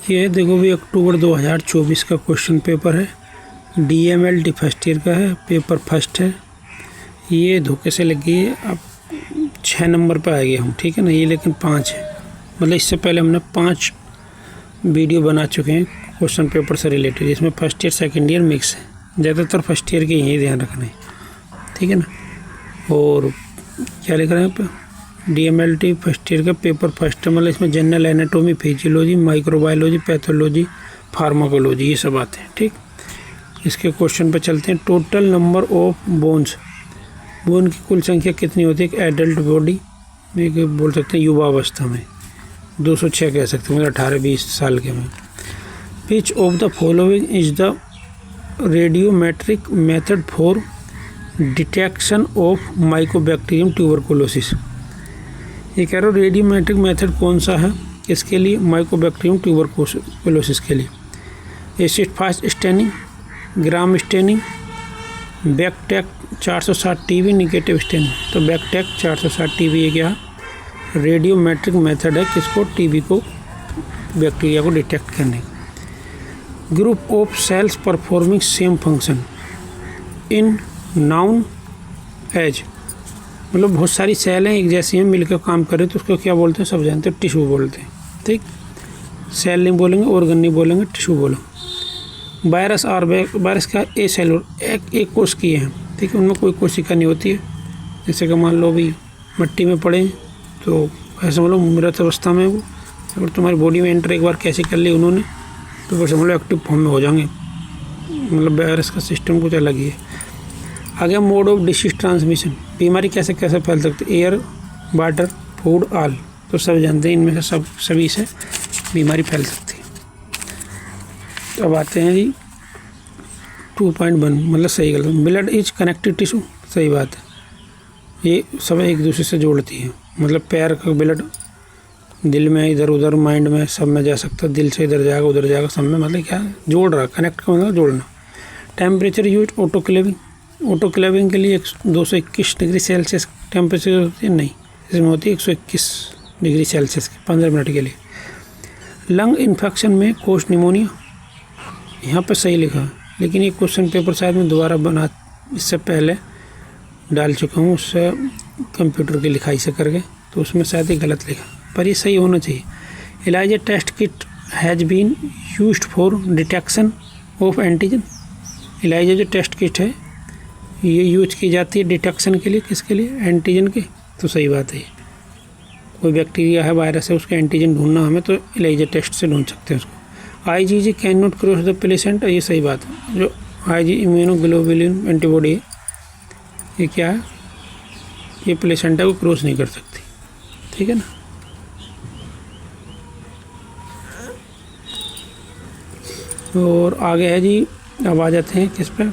ये देखो भी अक्टूबर 2024 का क्वेश्चन पेपर है, DMLT फर्स्ट ईयर का है, पेपर फर्स्ट है। ये धोखे से लगी है, अब 6 नंबर पर आएंगे हम, ठीक है ना। ये लेकिन 5 है, मतलब इससे पहले हमने 5 वीडियो बना चुके हैं क्वेश्चन पेपर से रिलेटेड। इसमें first year second year mix है, ज़्यादातर फर्स्ट ईयर के यही ध्यान रखना है, ठीक है ना। और क्या लिख रहे हैं यहाँ पे, DMLT फर्स्ट ईयर का पेपर फर्स्ट है, मतलब इसमें general anatomy, physiology, microbiology, pathology, pharmacology, ये सब आते हैं, ठीक। इसके क्वेश्चन पे चलते हैं। Total number of bones, bone की कुल संख्या कितनी होती है एक एडल्ट बॉडी में, बोल सकते हैं युवावस्था में 206 कह सकते हैं, मतलब 18-20 साल के में। Which of the following is the radiometric method for detection of Mycobacterium tuberculosis. ये कह रहा हूँ रेडियोमेट्रिक मेथड कौन सा है इसके लिए, माइकोबैक्टीरियम ट्यूबरकुलोसिस के लिए। Acid fast staining, gram staining, बैकटेक 460 TB, negative staining. तो बैकटेक 460 TB ये क्या रेडियोमेट्रिक मेथड है, किसको, TB को, बैक्टीरिया को डिटेक्ट करने का। Group of cells performing same function in known as, मतलब बहुत सारी सेल हैं एक जैसी हैं मिलकर काम करें तो उसको क्या बोलते हैं, सब जानते हैं, टिश्यू बोलते हैं, ठीक। सेल नहीं बोलेंगे, ऑर्गन नहीं बोलेंगे, टिश्यू बोलेंगे। वायरस और वायरस का ए सेल एक कोश की है, ठीक है, उनमें कोई कोशिका नहीं होती है। जैसे कि मान लो भी मिट्टी में पड़े तो ऐसे मतलब मृत अवस्था में वो, अगर तुम्हारी बॉडी में एंटर एक बार कैसे कर ली उन्होंने तो फिर समझ लो एक्टिव फॉर्म में हो जाएंगे, मतलब वायरस का सिस्टम कुछ अलग ही है। आगे मोड ऑफ डिसीज ट्रांसमिशन, बीमारी कैसे कैसे फैल सकती है, एयर, वाटर, फूड, ऑल, तो सब जानते हैं इनमें से सभी से बीमारी फैल सकती है। तो अब आते हैं जी 2.1, मतलब सही गलत। ब्लड इज कनेक्टेड टिश्यू, सही बात है, ये सब एक दूसरे से जोड़ती है, मतलब पैर का ब्लड दिल में इधर उधर माइंड में सब में जा सकता है, दिल से इधर जाएगा उधर जाएगा सब में, मतलब क्या जोड़ रहा, कनेक्ट का मतलब जोड़ना। टेम्परेचर यूज ऑटोक्लेविंग, ऑटोक्लेविंग के लिए 221 डिग्री सेल्सियस टेम्परेचर होती है, नहीं इसमें होती है 121 डिग्री सेल्सियस 15 मिनट के लिए। लंग इन्फेक्शन में कोश निमोनिया, यहाँ पर सही लिखा है, लेकिन ये क्वेश्चन पेपर शायद मैं दोबारा बना इससे पहले डाल चुका हूँ उससे कंप्यूटर की लिखाई से करके, तो उसमें शायद ही गलत लिखा, पर ये सही होना चाहिए। ELISA test kit has been used for detection of antigen, ELISA जो टेस्ट किट है ये यूज की जाती है डिटेक्शन के लिए, किसके लिए, एंटीजन के, तो सही बात है। कोई बैक्टीरिया है, वायरस है, उसका एंटीजन ढूंढना हमें तो एलाइजा टेस्ट से ढूंढ सकते हैं उसको। IgG can not cross the placenta, ये सही बात है, जो IG इम्यूनोग्लोबुलिन एंटीबॉडी है ये क्या है, ये प्लेसेंटा को क्रॉस नहीं कर सकती, ठीक है ना। और आगे है जी, अब आ जाते हैं किस पे,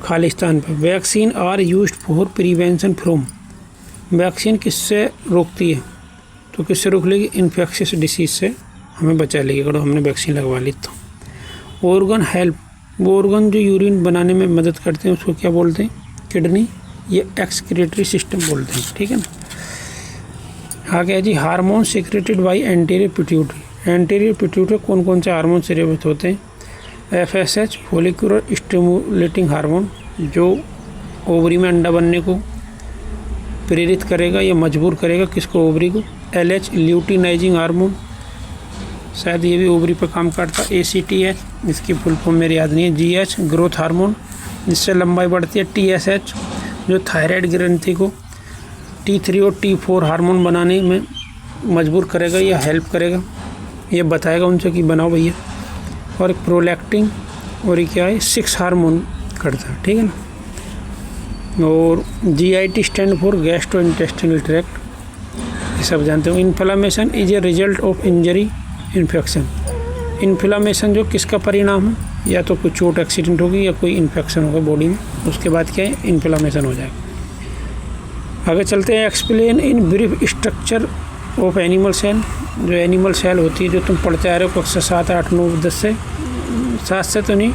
खालिस्तान पर। Vaccine are used for prevention from, vaccine किससे रोकती है, तो किससे रोक लेगी, इन्फेक्शियस डिसीज से हमें बचा लेगी अगर हमने वैक्सीन लगवा ली तो। ऑर्गन हेल्प, वो ऑर्गन जो यूरिन बनाने में मदद करते हैं उसको क्या बोलते हैं, किडनी, ये एक्सक्रीटरी सिस्टम बोलते हैं, ठीक है ना। आगे है जी hormone secreted by anterior pituitary, anterior pituitary कौन कौन से हार्मोन सिक्रेट होते हैं, FSH फॉलिकुलर स्टिमुलेटिंग हार्मोन, जो ओवरी में अंडा बनने को प्रेरित करेगा या मजबूर करेगा, किसको, ओवरी को। LH ल्यूटिनाइजिंग हार्मोन, शायद ये भी ओवरी पर काम करता। ACTH, इसकी फुल फॉर्म मेरी याद नहीं है। GH ग्रोथ हार्मोन, जिससे लंबाई बढ़ती है। TSH जो थायराइड ग्रंथि को T3 और T4 हार्मोन बनाने में मजबूर करेगा या हेल्प करेगा, ये बताएगा उनसे कि बनाओ भैया। और प्रोलैक्टिन, और ये क्या है, 6 हार्मोन करता है, ठीक है ना। और GIT stand for gastro intestinal tract, ये सब जानते हो। Inflammation is a result of injury infection, inflammation जो किसका परिणाम है, या तो कोई चोट एक्सीडेंट होगी या कोई इन्फेक्शन होगा बॉडी में, उसके बाद क्या है, इन्फ्लामेशन हो जाएगा। आगे चलते हैं। Explain in brief structure of animal cell, जो एनिमल सेल होती है जो तुम पढ़ते आ रहे हो कक्षा 7, 8, 9, 10 से, 7 से तो नहीं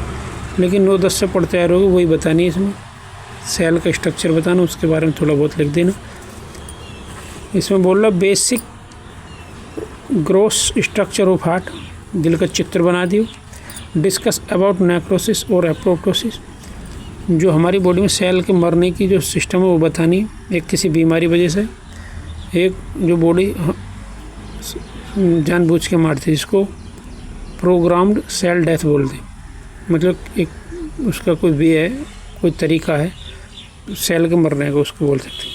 लेकिन 9, 10 से पढ़ते आ रहे हो, वही बतानी है इसमें, सेल का स्ट्रक्चर बताना, उसके बारे में थोड़ा बहुत लिख देना। इसमें बोल रहा basic gross structure of heart, दिल का चित्र बना दियो। डिस्कस अबाउट नेक्रोसिस और एपोप्टोसिस, जो हमारी बॉडी में सेल के मरने की जो सिस्टम है वो बतानी, एक किसी बीमारी वजह से, एक जो बॉडी जानबूझ के मारती है, जिसको प्रोग्राम्ड सेल डेथ बोलते हैं। मतलब एक उसका कोई वे है, कोई तरीका है सेल के मरने का, उसको बोल सकते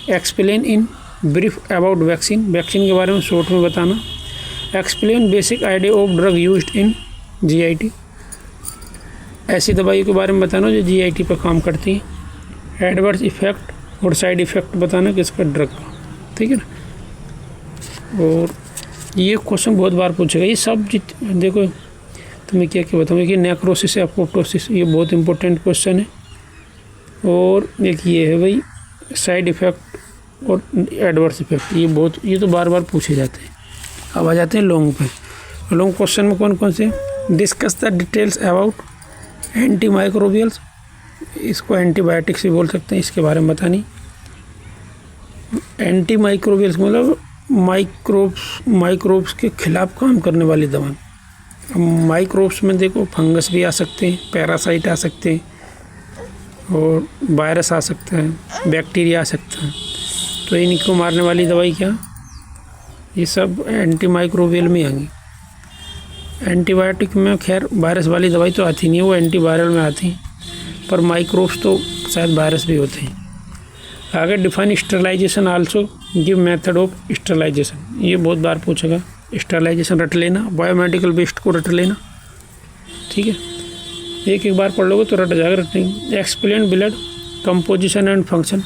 हैं। Explain in brief about vaccine, vaccine के बारे में शॉर्ट में बताना। Explain basic idea of drug used in GIT, ऐसी दवाई के बारे में बताना जो जीआईटी पर काम करती हैं। एडवर्स इफेक्ट और साइड इफ़ेक्ट बताना किसका, ड्रग का, ठीक है ना। और ये क्वेश्चन बहुत बार पूछेगा। ये सब देखो तुम्हें क्या क्या बताऊँ कि नेक्रोसिस या एपोप्टोसिस, ये बहुत इंपॉर्टेंट क्वेश्चन है। और एक ये है भाई साइड इफ़ेक्ट और एडवर्स इफेक्ट, ये तो बार बार पूछे जाते हैं। अब आ जाते हैं लॉन्ग पे। लॉन्ग क्वेश्चन में कौन कौन से, discuss the details about anti microbials, इसको एंटीबायोटिक्स भी बोल सकते हैं, इसके बारे में बतानी। एंटी माइक्रोबियल्स मतलब माइक्रोब्स के खिलाफ काम करने वाली दवा। माइक्रोब्स में देखो फंगस भी आ सकते हैं, पैरासाइट आ सकते हैं, और वायरस आ सकता है, बैक्टीरिया आ सकता है। तो इनको मारने वाली दवाई क्या, ये सब एंटी माइक्रोबियल में आएंगी। एंटीबायोटिक में खैर वायरस वाली दवाई तो आती नहीं है, वो एंटीवायरल में आती हैं, पर माइक्रोब्स तो शायद वायरस भी होते हैं। आगे define sterilisation also give method of sterilisation, ये बहुत बार पूछेगा। स्टरलाइजेशन रट लेना, बायोमेडिकल वेस्ट को रट लेना, ठीक है, एक बार पढ़ लोगे तो रट जाएगा, रटेंगे। Explain blood composition and function,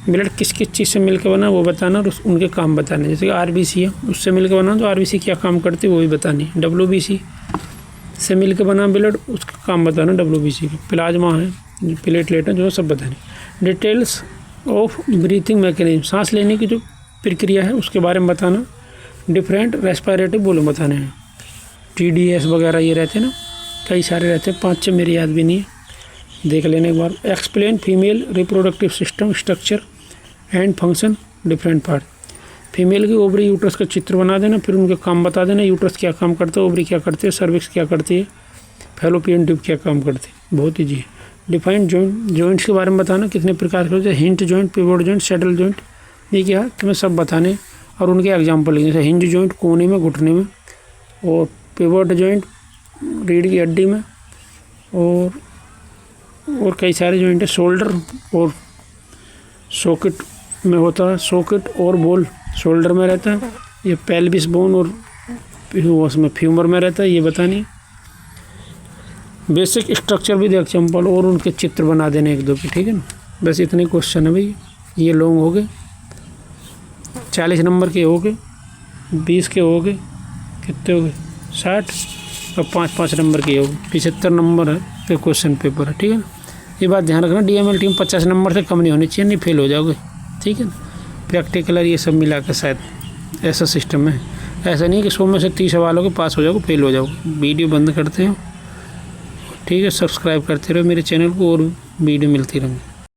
blood किस किस चीज़ से मिलकर बना वो बताना और उनके काम बताने। जैसे कि आरबीसी है, उससे मिलकर बना तो आरबीसी क्या काम करती है वो भी बतानी। डब्ल्यूबीसी से मिलकर बना ब्लड, उसका काम बताना डब्ल्यूबीसी का। प्लाज्मा है, प्लेटलेट है, जो सब बताने। डिटेल्स ऑफ ब्रीथिंग मैकेनिज्म, सांस लेने की जो प्रक्रिया है उसके बारे में बताना। डिफरेंट रेस्पिरेटिव वॉल्यूम बताने हैं, TDS वगैरह ये रहते हैं ना, कई सारे रहते हैं, 5-6 मेरी याद भी नहीं है, देख लेने एक बार। Explain female reproductive system structure and function different part, female की ओवरी यूट्रस का चित्र बना देना, फिर उनके काम बता देना। यूट्रस क्या काम करता है, ओवरी क्या करती है, सर्विक्स क्या करती है, फैलोपियन ट्यूब क्या काम करती है, बहुत ईजी है। डिफाइंड जॉइंट, जॉइंट्स के बारे में बताना कितने प्रकार के होते हैं, hinge joint, pivot joint, saddle joint, ये क्या तुम्हें सब बताने और उनके एग्जाम्पल लिखे। जैसे हिंज जॉइंट कोने में, घुटने में, और पिवोट जॉइंट रीढ़ की हड्डी में, और कई सारे जॉइंट है। शोल्डर और सॉकेट में होता है, सॉकेट और बोल शोल्डर में रहता है। ये पेल्विस बोन और उसमें फ्यूमर में रहता है, ये बतानी। बेसिक स्ट्रक्चर भी देख एग्जाम्पल और उनके चित्र बना देने एक दो के, ठीक है ना। बस इतने क्वेश्चन है भाई। ये लॉन्ग हो गए, 40 नंबर के हो गए, 20 के हो गए, कितने हो गए 60, और 5-5 नंबर के हो गए, 75 नंबर है फिर क्वेश्चन पेपर है, ठीक है ना। ये बात ध्यान रखना, DML टीम 50 नंबर से कम नहीं होनी चाहिए, नहीं फेल हो जाओगे, ठीक है ना। प्रैक्टिकल ये सब मिला कर शायद ऐसा सिस्टम है, ऐसा नहीं कि 100 में से 30 सवालों के पास हो जाओगे, फेल हो जाओगे। वीडियो बंद करते हो, ठीक है, सब्सक्राइब करते रहो मेरे चैनल को और वीडियो मिलती रहेंगी।